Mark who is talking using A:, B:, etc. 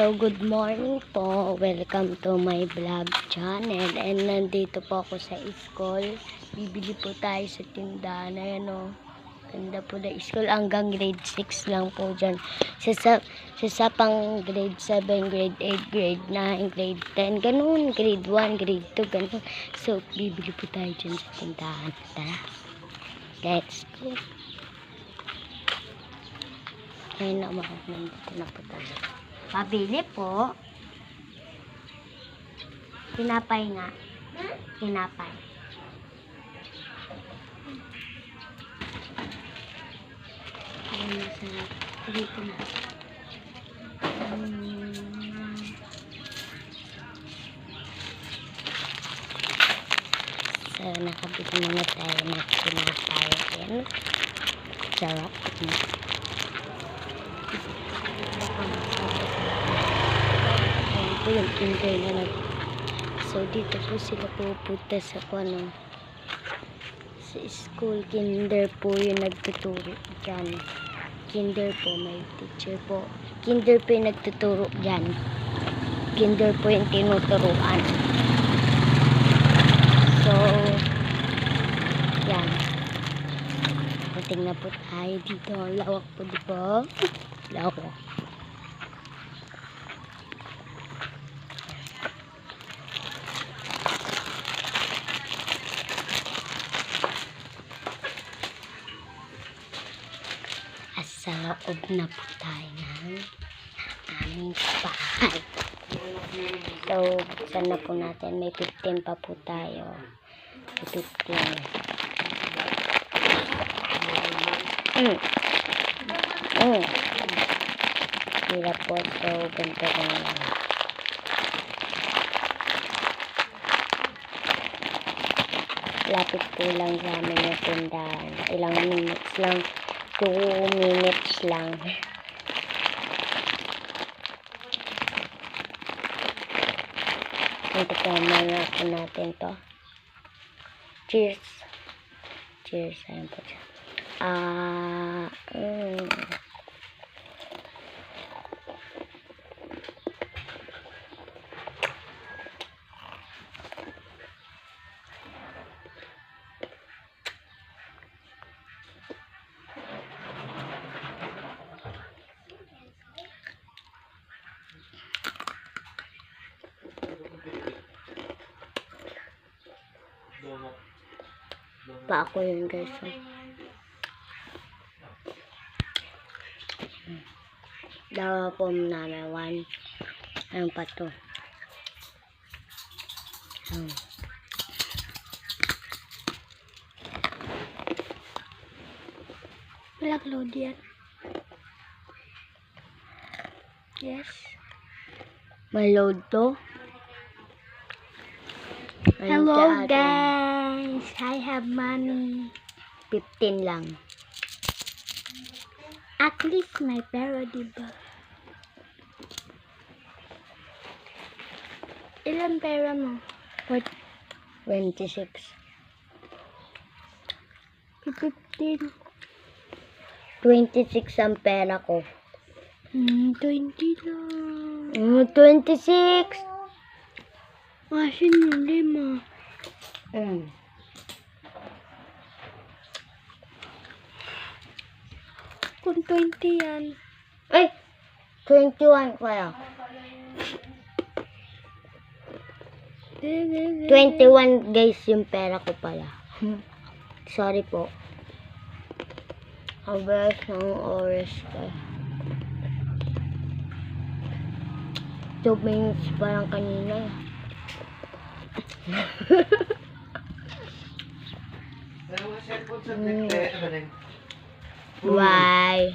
A: So, good morning po. Welcome to my vlog channel. And nandito po ako sa school. Bibili po tayo sa tindahan. Ayan o. Ganda po na school. Hanggang grade 6 lang po dyan. Sa pang grade 7, grade 8, grade 9, grade 10. Ganun. Grade 1, grade 2. Ganun. So, bibili po tayo dyan sa tindahan. Tara. Let's go. Ayun na, nandito na po tayo. Pabili po. Tinapay nga. Tinapay. Ayun na sa dito na. So, nakabili na tayo ng tinapay. Ayan. Sarap. Yung kinder na so dito po sila pupunta sa sa school. Kinder po yung nagtuturo dyan. Kinder po, may teacher po. Kinder po yung nagtuturo dyan. Kinder po yung tinuturuan. So yan, pating na po tayo dito. Lawak po, diba? Lawak. Sa loob na po tayo ng aming bahay. So, buksan na po natin. May 15 pa po tayo. 15. Hirap po. So, ganito lang. Lapit po lang sa amin yung tindahan. Ilang minutes lang. 2 minutes lang. Ito po mga ako natin to. Cheers. Cheers. Ayun po siya. Pa ako yun guys. Dawa po namin 1. Ayun pa to. Walang load yan. Yes. May load to. Hello guys, I have money. 15 lang. At least may pera, diba? Ilan pera mo? What? 26. 15. 26 ang pera ko. 20 lang. 26. Asin yung 5. Kung 20 yan. Ay! 21 kaya. 21 guys yung pera ko pala. Sorry po. Abas ng oras ka. 2 minutes parang kanina. Bye.